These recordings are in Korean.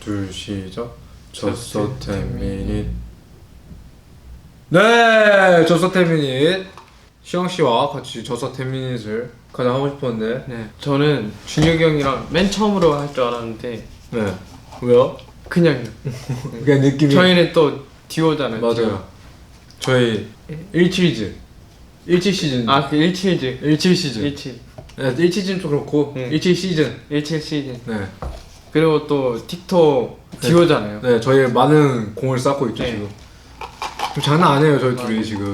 둘 시작. Just a 10 minute. 네, Just a 10 minute. 시영 씨와 같이 Just a 10 minutes을 가장 하고 싶었는데. 네, 저는 준혁이 형이랑 맨 처음으로 할 줄 알았는데. 네. 왜요? 그냥요. 그냥 느낌이. 저희는 또 듀오잖아요. 맞아요. 듀오. 저희 17즈. 17 시즌. 아, 그 17즈. 17 시즌. 17. 네, 17 시즌도 그렇고 17 시즌. 17 시즌. 네. 그리고 또 틱톡 듀오잖아요. 네, 저희 많은 공을 쌓고 있죠. 네. 지금. 좀 장난 아니에요, 저희 둘이 지금.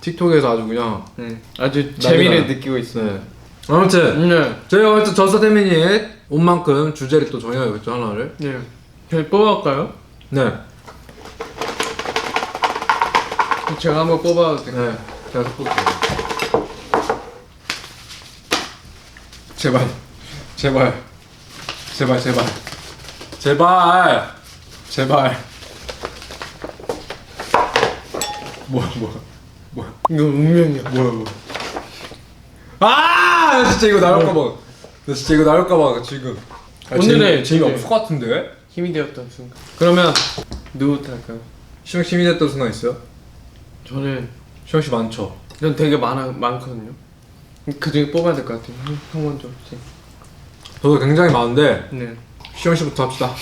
틱톡에서 아주 그냥. 네. 아주 재미를 난리나요. 느끼고 있어요. 네. 아무튼 네. 저희가 오늘 저서 태민이의 온 만큼 주제를 또 정해야겠죠, 하나를. 네. 저희 뽑아볼까요? 네. 제가 한번 뽑아도 될까요? 네. 제가 볼게요. 제발. 제발. 제발, 제발. 제발. 제발. 뭐야. 이거 운명이야. 뭐야. 아! 나 진짜 이거 나올까봐. 나 진짜 이거 나올까봐, 지금. 아, 오늘의 재미 주제. 없을 것 같은데? 힘이 되었던 순간. 그러면 누구부터 할까요? 시영 씨 힘이 됐던 순간 있어요? 저는 시영 씨 많죠? 전 되게 많거든요. 그 중에 뽑아야 될 것 같아요. 형 먼저 혹시. 저도 굉장히 많은데 네. 시영 씨부터 합시다.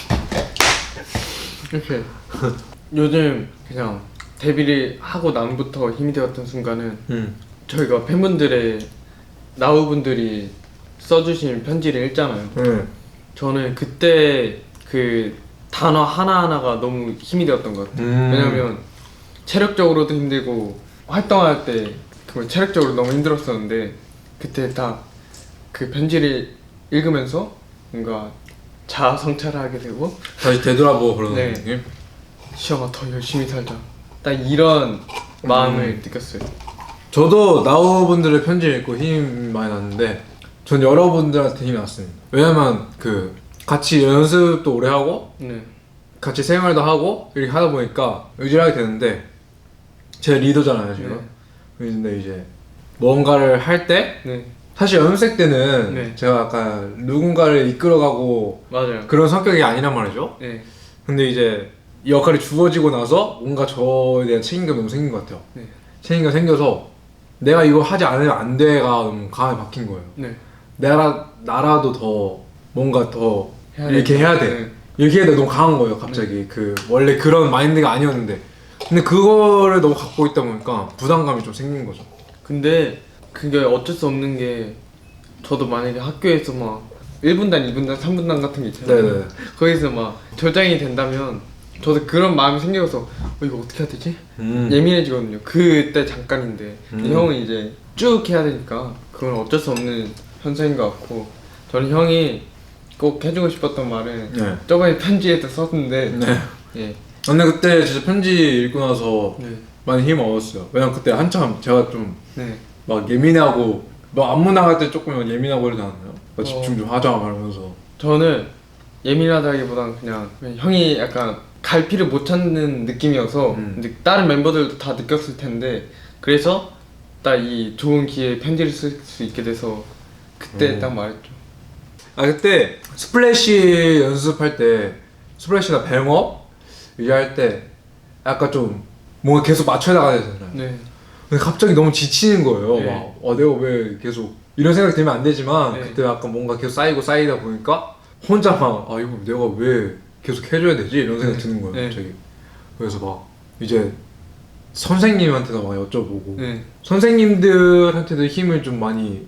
이렇게 요즘 그냥 데뷔를 하고 남부터 힘이 되었던 순간은 저희가 팬분들의 나우분들이 써주신 편지를 읽잖아요. 저는 그때 그 단어 하나하나가 너무 힘이 되었던 것 같아요. 왜냐면 체력적으로도 힘들고 활동할 때 그 체력적으로 너무 힘들었었는데 그때 딱 그 편지를 읽으면서 뭔가 자아 성찰을 하게 되고 다시 되돌아보고 그러는 네. 느낌? 시영아 더 열심히 살자 딱 이런 마음을 느꼈어요. 저도 나우분들의 편지 읽고 힘이 많이 났는데 전 여러분들한테 힘이 났습니다. 왜냐면 그 같이 연습도 오래 하고 네. 같이 생활도 하고 이렇게 하다 보니까 의지하게 되는데 제 리더잖아요 지금. 네. 근데 이제 뭔가를 할 때 네. 사실 연습생 때는 네. 제가 약간 누군가를 이끌어가고 맞아요. 그런 성격이 아니란 말이죠. 네. 근데 이제 이 역할이 주어지고 나서 뭔가 저에 대한 책임감이 너무 생긴 것 같아요. 네. 책임감 생겨서 내가 이거 하지 않으면 안 돼가 너무 강하게 박힌 거예요. 네. 나라도 더 뭔가 더 해야 이렇게 된다. 해야 돼. 네. 이렇게 해야 돼. 너무 강한 거예요 갑자기. 그 원래 그런 마인드가 아니었는데 근데 그거를 너무 갖고 있다 보니까 부담감이 좀 생긴 거죠. 근데 그게 어쩔 수 없는 게 저도 만약에 학교에서 막 1분단, 2분단, 3분단 같은 게 있잖아요. 네네. 거기서 막 절장이 된다면 저도 그런 마음이 생겨서 이거 어떻게 해야 되지? 예민해지거든요. 그때 잠깐인데 근데 형은 이제 쭉 해야 되니까 그건 어쩔 수 없는 현상인 것 같고 저는 형이 꼭 해주고 싶었던 말은 네. 저번에 편지에도 썼는데 네. 예. 근데 그때 진짜 편지 읽고 나서 네. 많이 힘을 얻었어요. 왜냐면 그때 한참 제가 좀 막 네. 예민하고 막 안무 나갈 때 조금 예민하고 그러지 않았나요? 막 집중 좀 하자 말하면서. 저는 예민하다기보단 그냥 형이 약간 갈피를 못 찾는 느낌이어서 이제 다른 멤버들도 다 느꼈을 텐데 그래서 딱 이 좋은 기회에 편지를 쓸 수 있게 돼서 그때 딱 말했죠. 아 그때 스플래시 연습할 때 스플래시나 뱅업 이제 할 때 약간 좀 뭔가 계속 맞춰 나가야 되잖아요. 네. 근데 갑자기 너무 지치는 거예요. 네. 막 내가 왜 계속 이런 생각이 들면 안 되지만 네. 그때 약간 뭔가 계속 쌓이다 보니까 혼자 막 이거 내가 왜 계속 해줘야 되지 이런 생각이 드는 거예요. 네. 갑자기. 그래서 막 이제 선생님한테도 막 여쭤보고 네. 선생님들한테도 힘을 좀 많이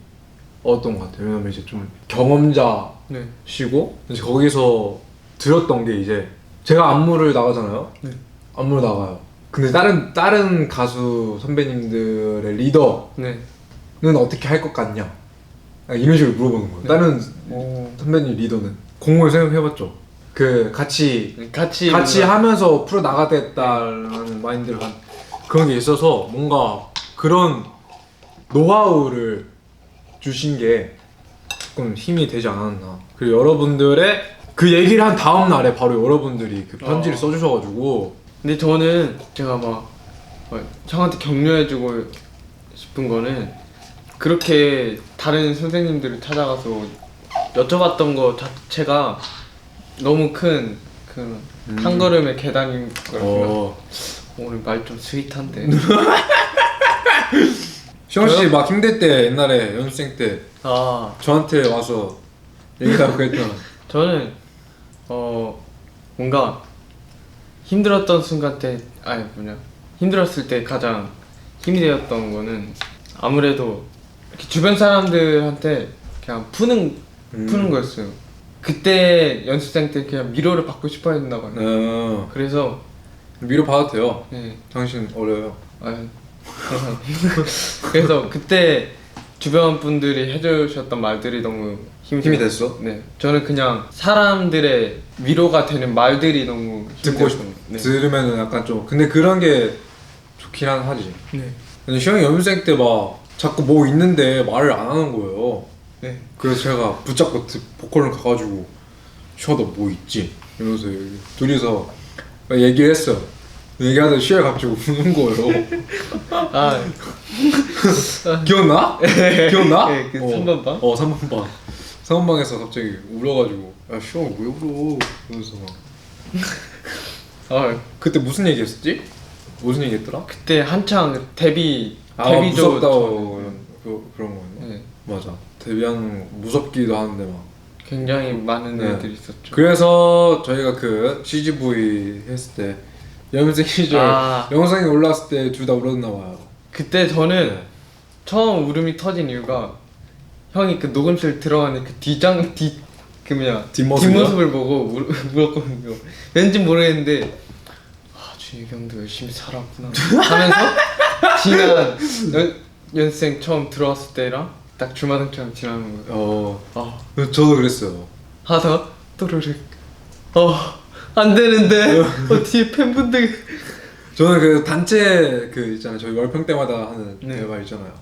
얻었던 것 같아요. 왜냐면 이제 좀 경험자시고 네. 이제 거기서 들었던 게 이제 제가 안무를 나가잖아요. 네. 안무를 나가요. 근데 다른 가수 선배님들의 리더는 네. 어떻게 할 것 같냐? 이런 식으로 물어보는 거예요. 네. 다른 오. 선배님 리더는 공을 생각해봤죠. 그 같이 뭔가- 하면서 풀어 나가겠다라는 마인드를 그런 게 있어서 뭔가 그런 노하우를 주신 게 조금 힘이 되지 않았나. 그리고 여러분들의 그 얘기를 한 다음 날에 바로 여러분들이 그 편지를 써주셔가지고. 근데 저는 제가 막 형한테 격려해주고 싶은 거는 그렇게 다른 선생님들을 찾아가서 여쭤봤던 거 자체가 너무 큰 그 한 걸음의 계단인 거라서 오늘 말 좀 스윗한데. 시영 씨막 힘들 때 옛날에 연습생 때 아 저한테 와서 얘기하고 그랬잖아. 저는 뭔가 힘들었던 순간 때 힘들었을 때 가장 힘이 되었던 거는 아무래도 이렇게 주변 사람들한테 그냥 푸는 거였어요. 그때 연습생 때 그냥 위로를 받고 싶어 했나 봐요. 그래서 위로 받아도 돼요. 네. 당신 어려요. 그래서 그때 주변 분들이 해주셨던 말들이 너무 힘이 됐어? 네, 저는 그냥 사람들의 위로가 되는 말들이 너무 듣고 싶어. 네. 들으면은 약간 좀 근데 그런 게 좋긴 하지. 네. 근데 시영이 연습생 때 막 자꾸 뭐 있는데 말을 안 하는 거예요. 네. 그래서 제가 붙잡고 보컬을 가가지고 시영아 너 뭐 있지? 이러면서 둘이서 얘기를 했어요. 얘기하다 시영이 갑자기 우는 거예요. 기억나? 기억나? 네, 그 3번 방? 3번 방. 3번 방에서 갑자기 울어가지고 야 시영아 왜 울어? 이러면서 막 그때 무슨 얘기 했었지? 무슨 얘기 했더라? 그때 한창 데뷔죠. 무섭다고 그런 거였나? 네. 맞아. 데뷔하는 거 무섭기도 하는데 막 굉장히 많은 네. 애들이 있었죠. 그래서 저희가 그 CGV 했을 때 연습생 시절 영상이 올라왔을 때 둘 다 울었나 봐요. 그때 저는 네. 처음 울음이 터진 이유가 형이 그 녹음실 들어가는 그 뒷모습을 보고 울었거든요. 왠지 모르겠는데 준혁이 형도 열심히 살았구나 하면서 지난 연습생 처음 들어왔을 때랑 딱 주마등처럼 지나는 거예요. 저도 그랬어요. 하다가 또르륵 안 되는데 뒤에 팬분들 저는 그 단체 그 있잖아요. 저희 월평 때마다 하는 대화 있잖아요.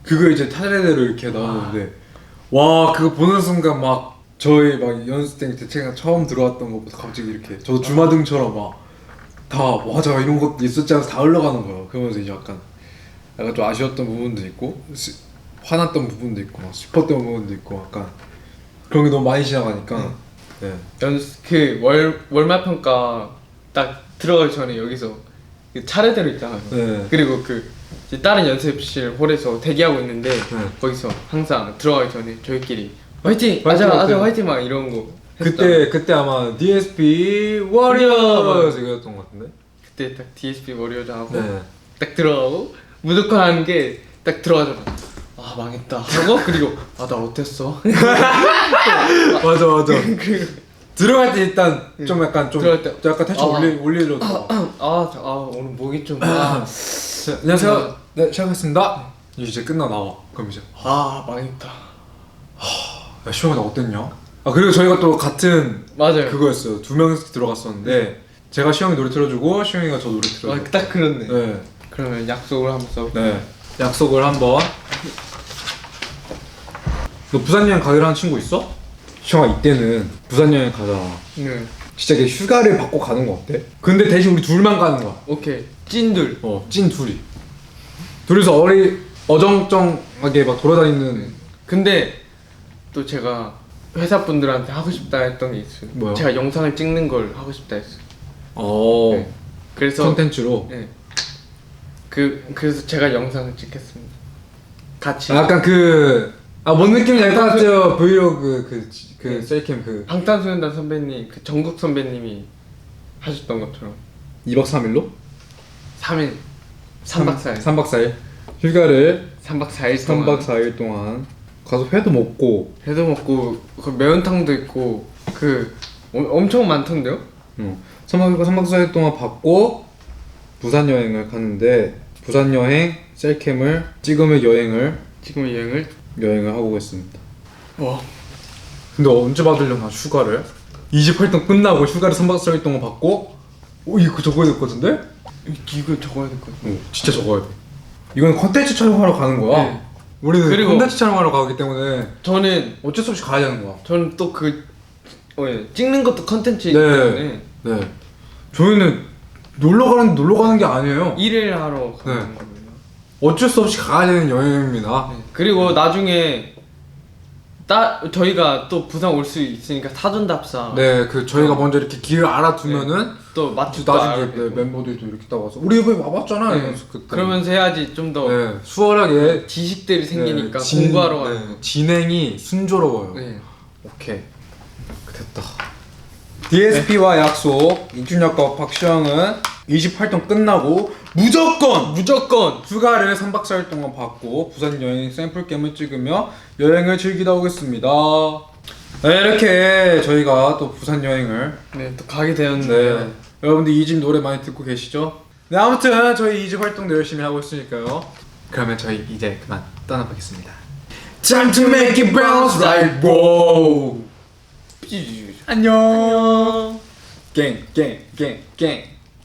그거 이제 차례대로 이렇게 나오는데 와 그거 보는 순간 막 저희 막 연습생 대체가 처음 들어왔던 것부터 갑자기 이렇게 저도 주마등처럼 막 다 맞아 이런 것도 있었지 하면서 다 흘러가는 거예요. 그러면서 이제 약간 좀 아쉬웠던 부분도 있고 화났던 부분도 있고 막 싶었던 부분도 있고 약간 그런 게 너무 많이 지나가니까 그 월말평가 딱 들어가기 전에 여기서 그 차례대로 있잖아요. 그리고 그 이제 다른 연습실 홀에서 대기하고 있는데 거기서 항상 들어가기 전에 저희끼리 화이팅! 아자 화이팅! 막 이런 거 그때 아마 DSP 워리어스 이거였던 것 같은데 그때 딱 DSP 워리어즈 하고 딱 들어가고 무조건 하는 게 딱 들어가자마자 망했다 하고 그리고 나 어땠어? 맞아 들어갈 때 일단 좀 약간 대충 올리려고 오늘 목이 좀 안녕하세요 네 시작하겠습니다 이제 끝나 나와 그럼 이제 망했다 야 시영아 나 어땠냐? 그리고 저희가 또 같은 맞아요 그거였어요. 2명씩 들어갔었는데 제가 시영이 노래 틀어주고 시영이가 저 노래 틀어주고 딱 그렇네. 그러면 약속을 한번 써볼게요. 네 약속을 한번. 너 부산 여행 가기로 한 친구 있어? 시영아 이때는 부산 여행 가자. 네. 진짜 휴가를 받고 가는 거 어때? 근데 대신 우리 둘만 가는 거야. 오케이 찐둘. 찐 둘이. 둘이서 어정쩡하게 막 돌아다니는. 근데 또 제가 회사 분들한테 하고 싶다 했던 게 있어요. 뭐요? 제가 영상을 찍는 걸 하고 싶다 했어요. 네. 그래서 콘텐츠로. 네. 그래서 제가 영상을 찍겠습니다. 같이. 약간 뭔 느낌인지 알 것 같아요. 브이로그 셀캠 방탄소년단 선배님 정국 선배님이 하셨던 것처럼 2박 3일로? 3일 3박 4일 3박 4일 휴가를 3박 4일 동안 3박 4일 동안 가서 회도 먹고 그 매운탕도 있고 엄청 많던데요? 3박 4일 동안 받고 부산 여행을 갔는데 부산 여행 셀캠을 찍으며 여행을 하고 있습니다. 와 근데 언제 받으려나 휴가를? 28등 끝나고 휴가를 3박 4일 동안 받고 이거 적어야 될 것 같은데? 이거 적어야 될 것 같아. 진짜 적어야 돼. 이건 컨텐츠 촬영하러 가는 거야. 네. 우리는 그리고 컨텐츠 촬영하러 가기 때문에 저는 어쩔 수 없이 가야 되는 거야. 저는 또 찍는 것도 컨텐츠이기 때문에 네. 저희는 놀러 가는 게 아니에요. 일을 하러 가는 겁니다. 어쩔 수 없이 가야 되는 여행입니다. 그리고 나중에 저희가 또 부산 올 수 있으니까 사전답사. 네, 그 저희가 먼저 이렇게 길을 알아두면은 또 맛집도 나중에 알아보고. 네, member들도 이렇게 따와서 우리 이번에 와봤잖아. 네. 이러면서 그때. 그러면서 해야지 좀 더 네, 수월하게 지식들이 생기니까 네, 공부하러 가요. 네, 진행이 순조로워요. 네. 오케이, 됐다. DSP와 약속. 이준혁과 박시영은 28동 끝나고 무조건 휴가를 3박 4일 동안 받고 부산 여행 샘플 캠을 찍으며 여행을 즐기다 오겠습니다. 네, 이렇게 저희가 또 부산 여행을 네, 또 가게 되었는데. 네. 여러분들 이 집 노래 많이 듣고 계시죠? 네, 아무튼 저희 이 집 활동도 열심히 하고 있으니까요. 그러면 저희 이제 그만 떠나보겠습니다. Time to make it bounce right, wow. 안녕. 갱.